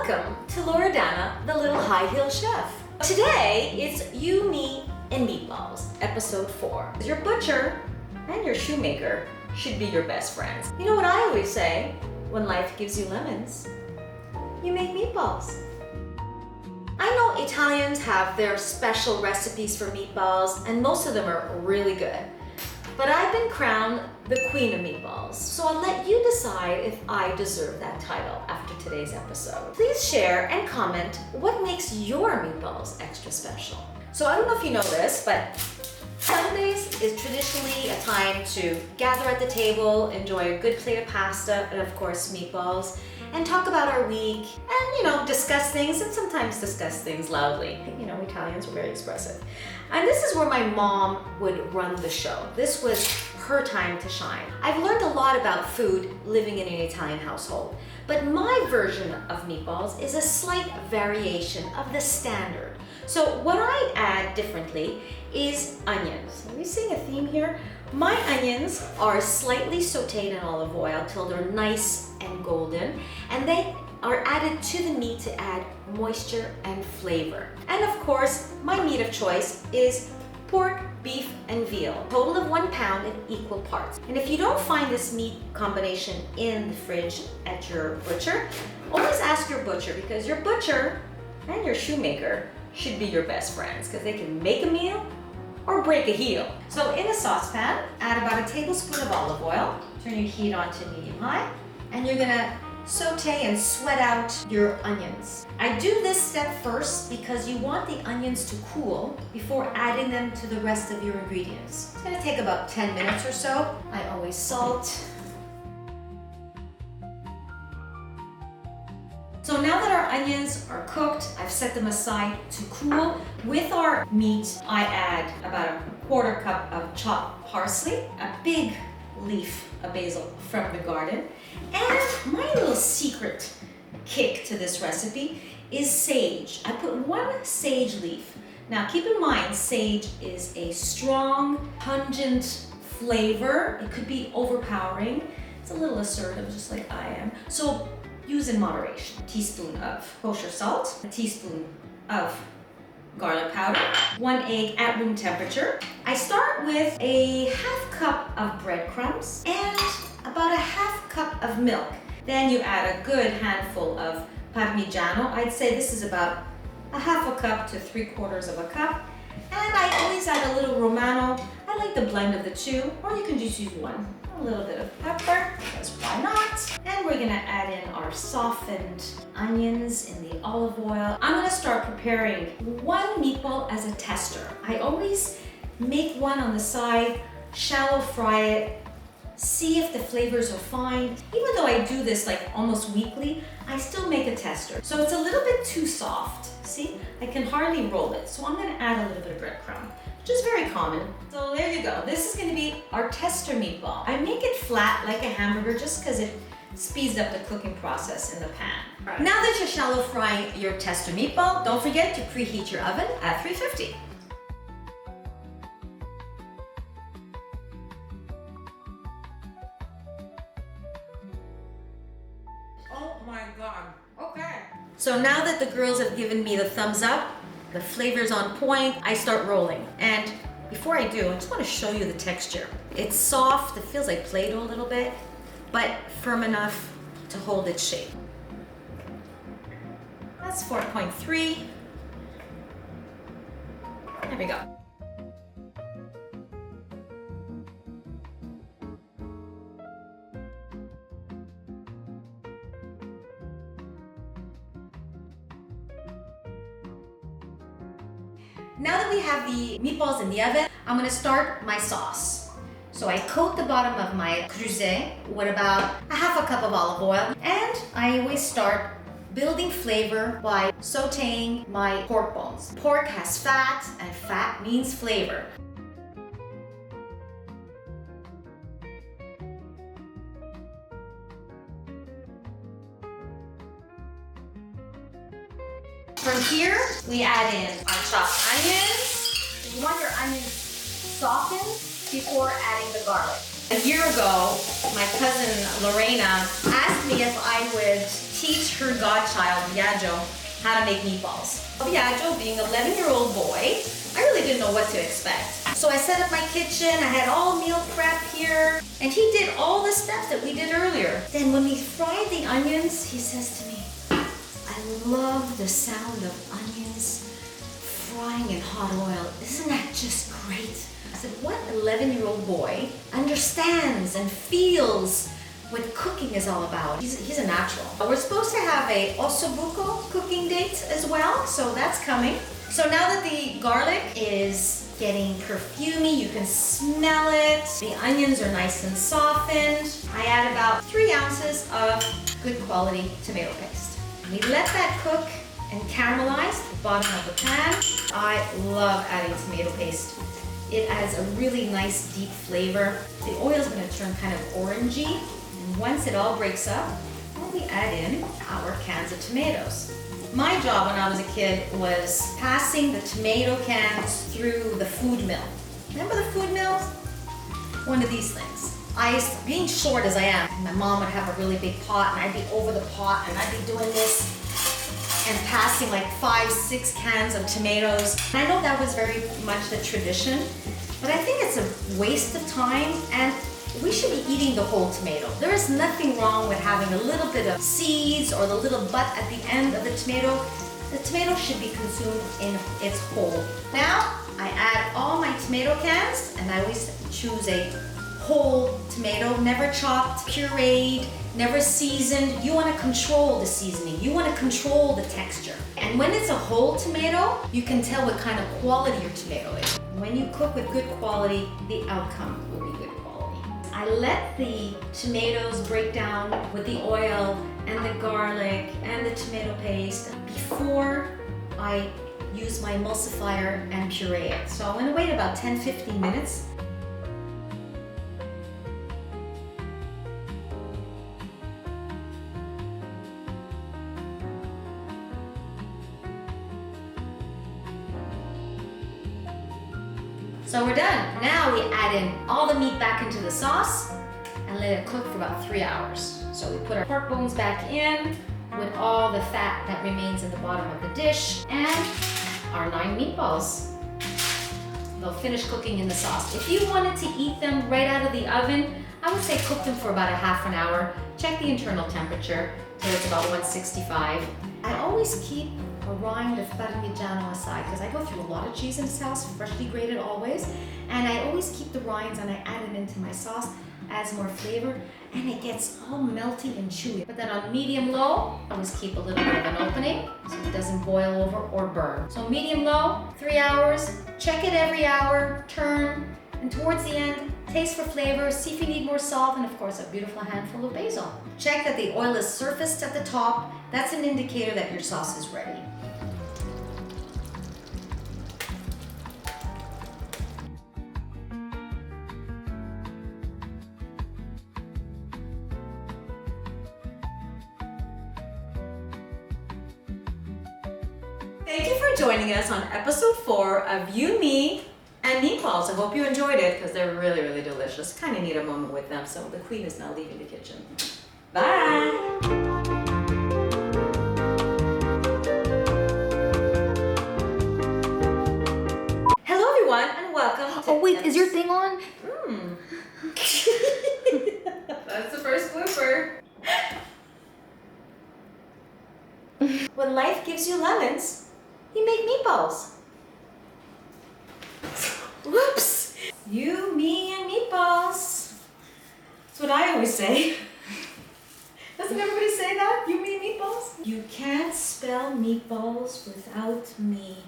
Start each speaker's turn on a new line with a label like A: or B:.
A: Welcome to Loredana, the Little High Heel Chef. Today, it's You, Me, and Meatballs, episode 4. Your butcher and your shoemaker should be your best friends. You know what I always say? When life gives you lemons, you make meatballs. I know Italians have their special recipes for meatballs, and most of them are really good. But I've been crowned the Queen of Meatballs, so I'll let you decide if I deserve that title after today's episode. Please share and comment what makes your meatballs extra special. So I don't know if you know this, but Sundays is traditionally a time to gather at the table, enjoy a good plate of pasta, and of course meatballs, and talk about our week, and discuss things, and sometimes discuss things loudly. Italians are very expressive. And this is where my mom would run the show. This was her time to shine. I've learned a lot about food living in an Italian household, but my version of meatballs is a slight variation of the standard. So what I add differently is onions. Are you seeing a theme here? My onions are slightly sautéed in olive oil till they're nice and golden, and they are added to the meat to add moisture and flavor. And of course, my meat of choice is pork, beef, and veal. Total of 1 pound in equal parts. And if you don't find this meat combination in the fridge at your butcher, always ask your butcher, because your butcher and your shoemaker should be your best friends, because they can make a meal or break a heel. So in a saucepan, add about a tablespoon of olive oil. Turn your heat on to medium-high, and you're gonna saute and sweat out your onions. I do this step first because you want the onions to cool before adding them to the rest of your ingredients. It's gonna take about 10 minutes or so. I always salt. So now that our onions are cooked, I've set them aside to cool. With our meat, I add about a 1/4 cup of chopped parsley, a big leaf of basil from the garden, and my little secret kick to this recipe is sage. I put 1 sage leaf. Now keep in mind, sage is a strong, pungent flavor. It could be overpowering. It's a little assertive, just like I am. So use in moderation. A teaspoon of kosher salt, a teaspoon of garlic powder, 1 egg at room temperature. I start with a 1/2 cup of breadcrumbs and about a 1/2 cup of milk. Then you add a good handful of Parmigiano. I'd say this is about a 1/2 cup to 3/4 of a cup. And I always add a little Romano. I like the blend of the two, or you can just use one. A little bit of pepper, because why not? And we're gonna add in our softened onions in the olive oil. I'm gonna start preparing 1 meatball as a tester. I always make one on the side, shallow fry it, see if the flavors are fine. Even though I do this like almost weekly, I still make a tester. So it's a little bit too soft. See, I can hardly roll it. So I'm gonna add a little bit of breadcrumb, which is very common. So there you go. This is gonna be our tester meatball. I make it flat like a hamburger just because it speeds up the cooking process in the pan. Right. Now that you're shallow frying your tester meatball, don't forget to preheat your oven at 350. Oh my God, okay. So now that the girls have given me the thumbs up, the flavor's on point, I start rolling. And before I do, I just want to show you the texture. It's soft, it feels like Play-Doh a little bit, but firm enough to hold its shape. That's 4.3. There we go. Now that we have the meatballs in the oven, I'm gonna start my sauce. So I coat the bottom of my creuset with about a 1/2 cup of olive oil, and I always start building flavor by sauteing my pork bones. Pork has fat, and fat means flavor. From here, we add in our chopped onions. You want your onions softened before adding the garlic. A year ago, my cousin Loredana asked me if I would teach her godchild, Viaggio, how to make meatballs. Viaggio, being an 11-year-old boy, I really didn't know what to expect. So I set up my kitchen, I had all meal prep here, and he did all the steps that we did earlier. Then when we fried the onions, he says to me, I love the sound of onions frying in hot oil. Isn't that just great? I said, what 11-year-old boy understands and feels what cooking is all about? He's a natural. We're supposed to have a ossobuco cooking date as well, so that's coming. So now that the garlic is getting perfumey, you can smell it. The onions are nice and softened. I add about 3 ounces of good quality tomato paste. We let that cook and caramelize the bottom of the pan. I love adding tomato paste. It adds a really nice deep flavor. The oil is going to turn kind of orangey. And once it all breaks up, well, we add in our cans of tomatoes. My job when I was a kid was passing the tomato cans through the food mill. Remember the food mills? One of these things. Being short as I am, my mom would have a really big pot and I'd be over the pot and I'd be doing this and passing like 5, 6 cans of tomatoes. I know that was very much the tradition, but I think it's a waste of time and we should be eating the whole tomato. There is nothing wrong with having a little bit of seeds or the little butt at the end of the tomato. The tomato should be consumed in its whole. Now, I add all my tomato cans and I always choose a whole tomato, never chopped, pureed, never seasoned. You want to control the seasoning. You want to control the texture. And when it's a whole tomato, you can tell what kind of quality your tomato is. When you cook with good quality, the outcome will be good quality. I let the tomatoes break down with the oil and the garlic and the tomato paste before I use my emulsifier and puree it. So I'm going to wait about 10-15 minutes. So we're done. Now we add in all the meat back into the sauce and let it cook for about 3 hours. So we put our pork bones back in with all the fat that remains in the bottom of the dish and our 9 meatballs. They'll finish cooking in the sauce. If you wanted to eat them right out of the oven, I would say cook them for about a half an hour. Check the internal temperature till it's about 165. I always keep a rind of Parmigiano aside because I go through a lot of cheese in this house, freshly grated always, and I always keep the rinds and I add it into my sauce, adds more flavor, and it gets all melty and chewy. But then on medium-low, I always keep a little bit of an opening so it doesn't boil over or burn. So medium-low, 3 hours, check it every hour, turn, and towards the end, taste for flavor, see if you need more salt, and of course a beautiful handful of basil. Check that the oil is surfaced at the top. That's an indicator that your sauce is ready. Thank you for joining us on episode 4 of You, Me, and Meatballs. I hope you enjoyed it because they're really, really delicious. Kind of need a moment with them, so the queen is now leaving the kitchen. Bye! Hello everyone and welcome to...
B: Oh wait, is your thing on?
A: That's the first blooper. When life gives you lemons, you make meatballs. Whoops! You, me, and meatballs. That's what I always say. Doesn't everybody say that? You, me, and meatballs? You can't spell meatballs without me.